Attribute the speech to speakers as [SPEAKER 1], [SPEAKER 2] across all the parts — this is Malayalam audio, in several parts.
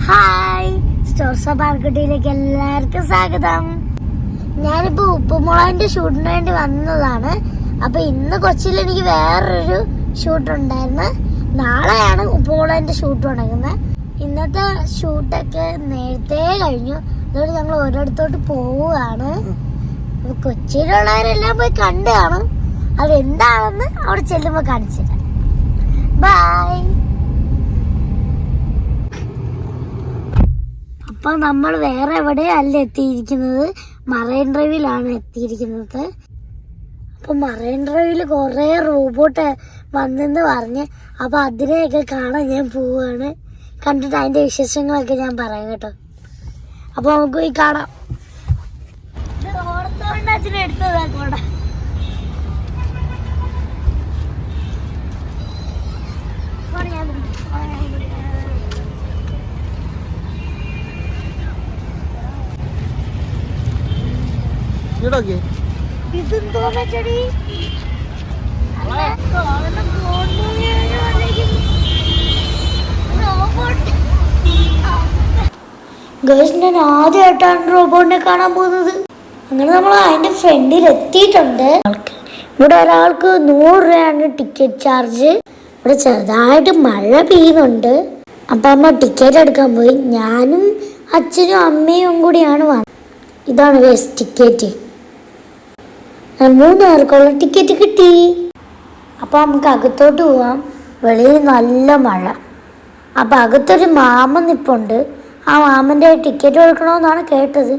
[SPEAKER 1] ഹായ്, സ്റ്റോർസ മാർക്കറ്റിലേക്ക് എല്ലാവർക്കും സ്വാഗതം. ഞാനിപ്പോൾ ഉപ്പുമുളകിന്റെ ഷൂട്ടിന് വേണ്ടി വന്നതാണ്. അപ്പൊ ഇന്ന് കൊച്ചിയിൽ എനിക്ക് വേറൊരു ഷൂട്ട് ഉണ്ടായിരുന്നു. നാളെയാണ് ഉപ്പുമുളകിന്റെ ഷൂട്ട് തുടങ്ങുന്നത്. ഇന്നത്തെ ഷൂട്ടൊക്കെ നേരത്തെ കഴിഞ്ഞു. അതുകൊണ്ട് ഞങ്ങൾ ഓരോരുത്തോട്ട് പോവുകയാണ്. കൊച്ചിയിലുള്ളവരെല്ലാം പോയി കണ്ടു കാണും. അതെന്താണെന്ന് അവിടെ ചെല്ലുമ്പോൾ കാണിച്ചില്ല. ബൈ. അപ്പൊ നമ്മൾ വേറെ എവിടെയല്ല എത്തിയിരിക്കുന്നത്, മറൈൻ ഡ്രൈവിലാണ് എത്തിയിരിക്കുന്നത്. അപ്പൊ മറൈൻ ഡ്രൈവിൽ കുറെ റോബോട്ട് വന്നെന്ന് പറഞ്ഞ് അപ്പൊ അതിനെയൊക്കെ കാണാൻ ഞാൻ പോവാണ്. കണ്ടിട്ട് അതിന്റെ വിശേഷങ്ങളൊക്കെ ഞാൻ പറയാം കേട്ടോ. അപ്പൊ നമുക്ക് പോയി കാണാം. എടുത്തതാക്കോട്ടെ. ചെടി ഞാൻ ആദ്യമായിട്ടാണ് റോബോട്ടിനെ കാണാൻ പോകുന്നത്. അങ്ങനെ നമ്മൾ അതിന്റെ ഫ്രണ്ടിൽ എത്തിയിട്ടുണ്ട്. ഇവിടെ ഒരാൾക്ക് 100 രൂപയാണ് ടിക്കറ്റ് ചാർജ്. ഇവിടെ ചെറുതായിട്ട് മഴ പെയ്യുന്നുണ്ട്. അപ്പൊ അമ്മ ടിക്കറ്റ് എടുക്കാൻ പോയി. ഞാനും അച്ഛനും അമ്മയും കൂടിയാണ് വന്നത്. ഇതാണ് ടിക്കറ്റ്. 3 പേർക്കുള്ള ടിക്കറ്റ് കിട്ടി. അപ്പൊ നമുക്ക് അകത്തോട്ട് പോവാം. വെളിയിൽ നല്ല മഴ. അപ്പൊ അകത്തൊരു മാമൻ നിപ്പുണ്ട്. ആ മാമന്റെ ടിക്കറ്റ് കൊടുക്കണമെന്നാണ് കേട്ടത്.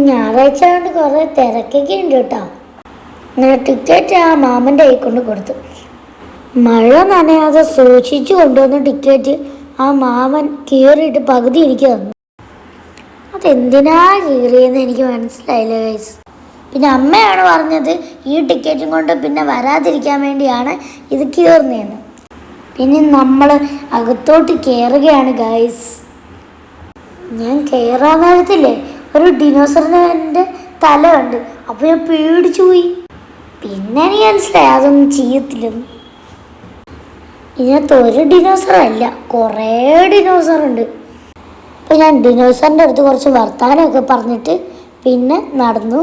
[SPEAKER 1] ഞായറാഴ്ച കൊണ്ട് കുറെ തിരക്കൊക്കെ ഉണ്ട് കേട്ടോ. അങ്ങനെ ടിക്കറ്റ് ആ മാമന്റെ കൈ കൊണ്ട് കൊടുത്തു. മഴ നനയാതെ സൂക്ഷിച്ചു കൊണ്ടുവന്ന ടിക്കറ്റ് ആ മാമൻ കീറിയിട്ട് പകുതി എനിക്ക് തന്നു. അതെന്തിനാ കീറിയെന്ന് എനിക്ക് മനസ്സിലായില്ല ഗൈസ്. പിന്നെ അമ്മയാണ് പറഞ്ഞത് ഈ ടിക്കറ്റും കൊണ്ട് പിന്നെ വരാതിരിക്കാൻ വേണ്ടിയാണ് ഇത് കീറുന്നതെന്ന്. പിന്നെ നമ്മൾ അകത്തോട്ട് കയറുകയാണ് ഗൈസ്. ഞാൻ കയറാൻ നേരത്തില്ലേ ഒരു ഡിനോസറിന്റെ തല ഉണ്ട്. അപ്പൊ ഞാൻ പേടിച്ചു പോയി. പിന്നെ എനിക്ക് മനസ്സിലായി അതൊന്നും ചെയ്യത്തില്ലെന്ന്. ഇതിനകത്ത് ഒരു ഡിനോസർ അല്ല, കുറേ ഡിനോസർ ഉണ്ട്. അപ്പൊ ഞാൻ ഡിനോസറിന്റെ അടുത്ത് കുറച്ച് വർത്താനമൊക്കെ പറഞ്ഞിട്ട് പിന്നെ നടന്നു.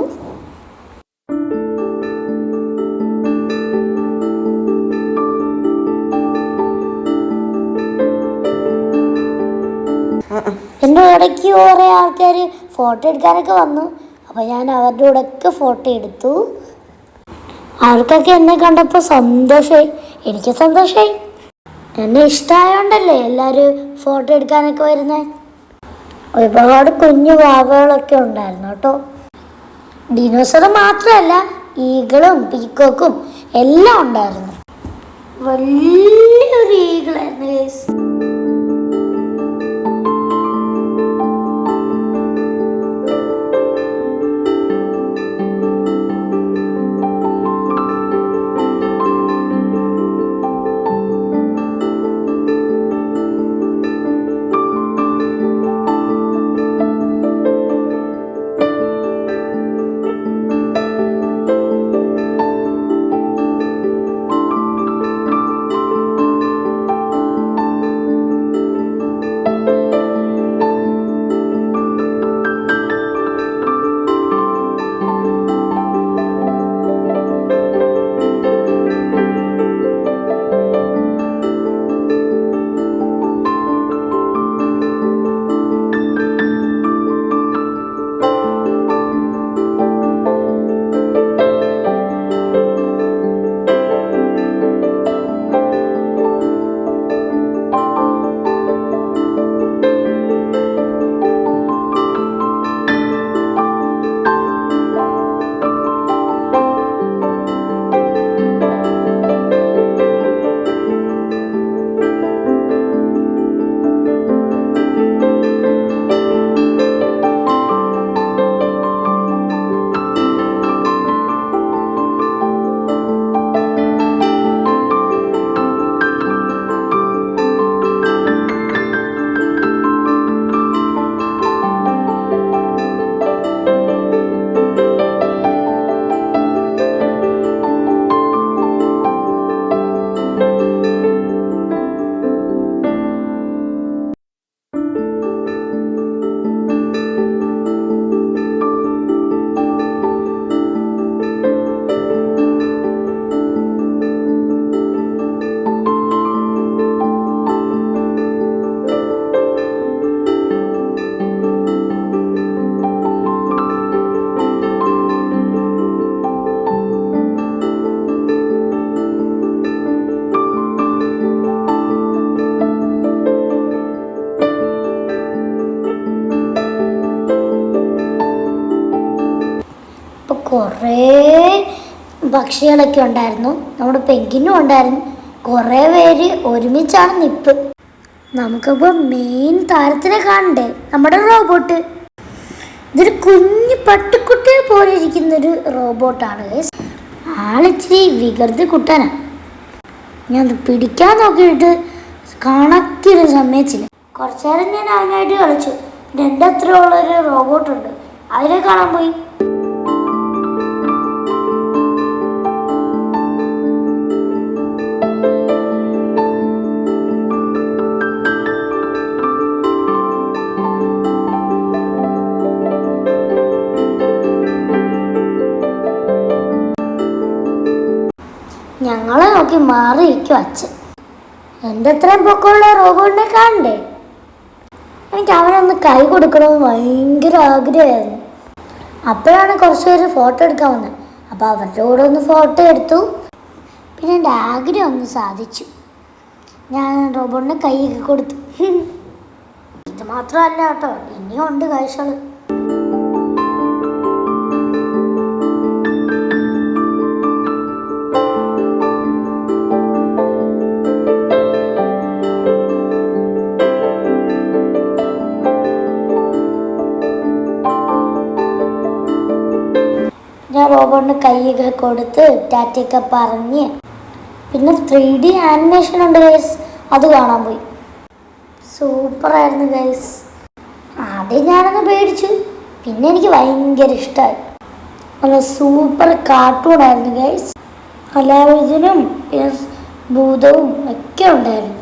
[SPEAKER 1] എൻ്റെ ഇടയ്ക്ക് കുറേ ആൾക്കാർ ഫോട്ടോ എടുക്കാനൊക്കെ വന്നു. അപ്പോൾ ഞാൻ അവരുടെ കൂടെയൊക്കെ ഫോട്ടോ എടുത്തു. അവർക്കൊക്കെ എന്നെ കണ്ടപ്പോൾ സന്തോഷമായി. എനിക്ക് സന്തോഷമായി. എന്നെ ഇഷ്ടമായോണ്ടല്ലേ എല്ലാവരും ഫോട്ടോ എടുക്കാനൊക്കെ വരുന്നത്. ഒരുപാട് കുഞ്ഞു വാവകളൊക്കെ ഉണ്ടായിരുന്നു കേട്ടോ. ഡിനോസർ മാത്രമല്ല, ഈഗിളും പീക്കോക്കും എല്ലാം ഉണ്ടായിരുന്നു. വലിയൊരു ഈഗിളായിരുന്നു ഗൈസ്. അപ്പോൾ കുറേ പക്ഷികളൊക്കെ ഉണ്ടായിരുന്നു. നമ്മുടെ പെൻഗ്വിനും ഉണ്ടായിരുന്നു. കുറേ പേര് ഒരുമിച്ചാണ് നിപ്പ്. നമുക്കിപ്പോൾ മെയിൻ താരത്തിനെ കാണണ്ടേ, നമ്മുടെ റോബോട്ട്. ഇതൊരു കുഞ്ഞു പട്ടിക്കുട്ടിയെ പോലെ ഇരിക്കുന്നൊരു റോബോട്ടാണ്. ആളിച്ചിരി വികൃതി കുട്ടനാണ്. ഞാൻ അത് പിടിക്കാൻ നോക്കിയിട്ട് കണക്കിന് സമ്മതിച്ചില്ല. കുറച്ചു നേരം ഞാൻ അവനായിട്ട് കളിച്ചു. പിന്നെ എൻ്റെ അത്രയുള്ളൊരു റോബോട്ടുണ്ട്, അതിനെ കാണാൻ പോയി. ഞങ്ങളെ നോക്കി മാറിയിരിക്കും അച്ഛൻ. എൻ്റെ അത്രയും പൊക്കമുള്ള റോബോട്ടിനെ കാണണ്ടേ. എനിക്ക് അവനൊന്ന് കൈ കൊടുക്കണമെന്ന് ഭയങ്കര ആഗ്രഹമായിരുന്നു. അപ്പോഴാണ് കുറച്ച് പേര് ഫോട്ടോ എടുക്കാൻ വന്നത്. അപ്പോൾ അവരുടെ കൂടെ ഒന്ന് ഫോട്ടോ എടുത്തു. പിന്നെ എൻ്റെ ആഗ്രഹം ഒന്ന് സാധിച്ചു. ഞാൻ റോബോട്ടിനെ കൈയൊക്കെ കൊടുത്തു. ഇത് മാത്രമല്ല കേട്ടോ, ഇനിയും ഉണ്ട് കാഴ്ചകൾ. ഞാൻ റോബോട്ടിന് കൈയൊക്കെ കൊടുത്ത് ടാറ്റയൊക്കെ പറഞ്ഞ് പിന്നെ 3D ആനിമേഷൻ ഉണ്ട് ഗൈസ്, അത് കാണാൻ പോയി. സൂപ്പറായിരുന്നു ഗൈസ്. ആദ്യം ഞാനൊന്ന് പേടിച്ചു, പിന്നെ എനിക്ക് ഭയങ്കര ഇഷ്ടമായി. നല്ല സൂപ്പർ കാർട്ടൂണായിരുന്നു ഗൈസ്. കലാവിജനും ഭൂതവും ഒക്കെ ഉണ്ടായിരുന്നു.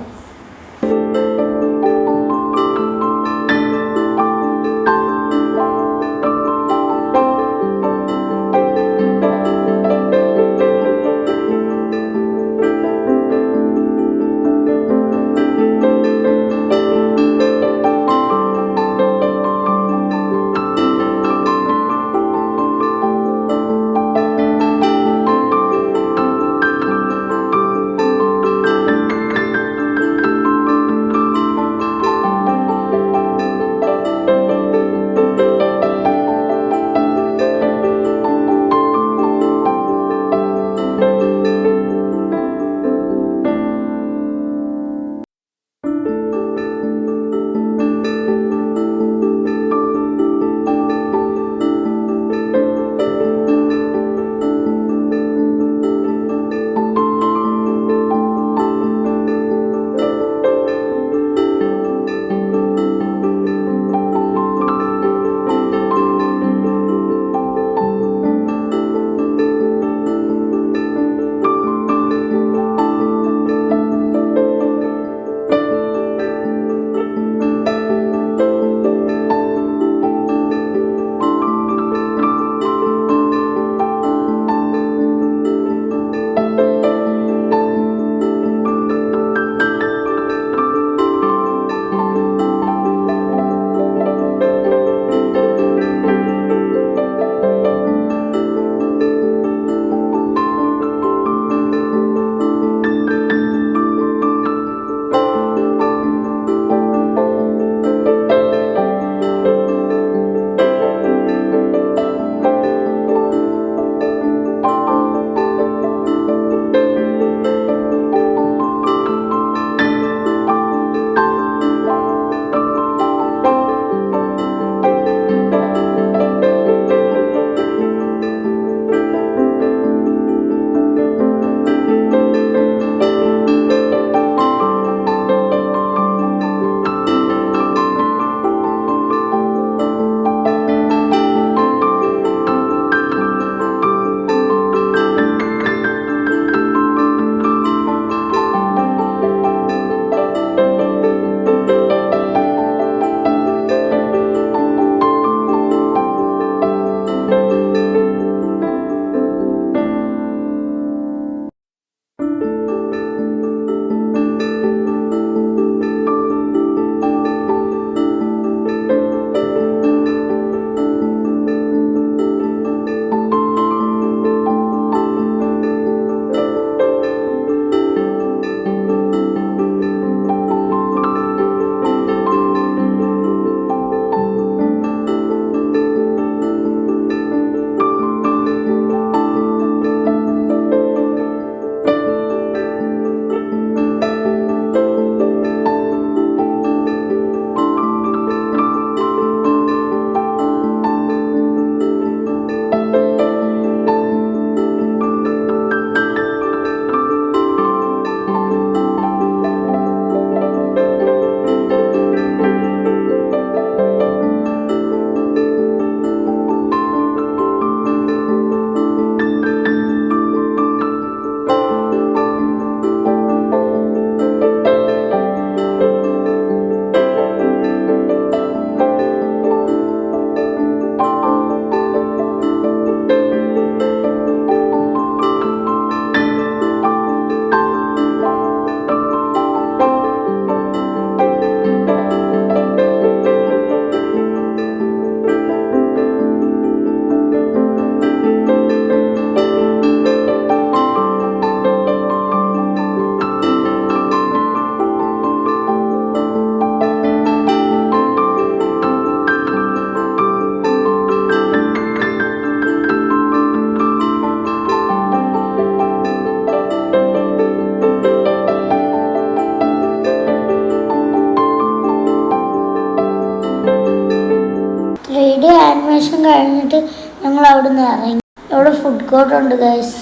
[SPEAKER 1] 3D ആനിമേഷൻ കഴിഞ്ഞിട്ട് ഞങ്ങൾ അവിടെ നിന്ന് ഇറങ്ങി. അവിടെ ഫുഡ് കോർട്ടുണ്ട് ഗൈസ്.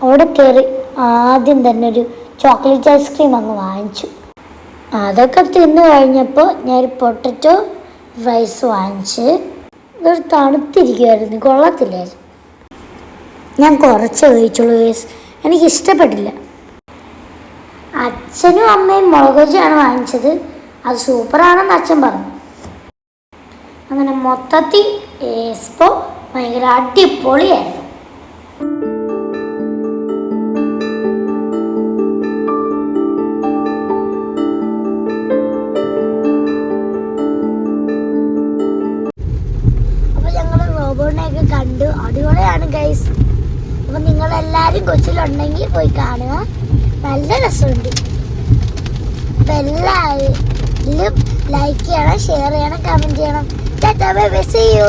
[SPEAKER 1] അവിടെ കയറി ആദ്യം തന്നെ ഒരു ചോക്ലേറ്റ് ഐസ്ക്രീം അങ്ങ് വാങ്ങിച്ചു. അതൊക്കെ തിന്നു കഴിഞ്ഞപ്പോൾ ഞാൻ പൊട്ടറ്റോ ഫ്രൈസ് വാങ്ങിച്ച്. ഇതൊരു തണുത്തിരിക്കുമായിരുന്നു, കൊള്ളത്തില്ലായിരുന്നു. ഞാൻ കുറച്ച് കഴിച്ചുള്ളൂ ഗൈസ്, എനിക്കിഷ്ടപ്പെട്ടില്ല. അച്ഛനും അമ്മയും മുളക് ബജിയാണ് വാങ്ങിച്ചത്. അത് സൂപ്പറാണെന്ന് അച്ഛൻ പറഞ്ഞു. അങ്ങനെ മൊത്തത്തിൽ എക്സ്പോ ഭയങ്കര അടിപൊളിയായിരുന്നു. അപ്പോൾ ഞങ്ങൾ റോബോട്ടിനെയൊക്കെ കണ്ടു. അടിപൊളിയാണ് ഗൈസ്. അപ്പോൾ നിങ്ങളെല്ലാവരും കൊച്ചിയിലുണ്ടെങ്കിൽ പോയി കാണുക, നല്ല രസമുണ്ട്. അപ്പം എല്ലാവരും ലൈക്ക് ചെയ്യണം, ഷെയർ ചെയ്യണം, കമൻറ്റ് ചെയ്യണം. Tata bye bye, see U.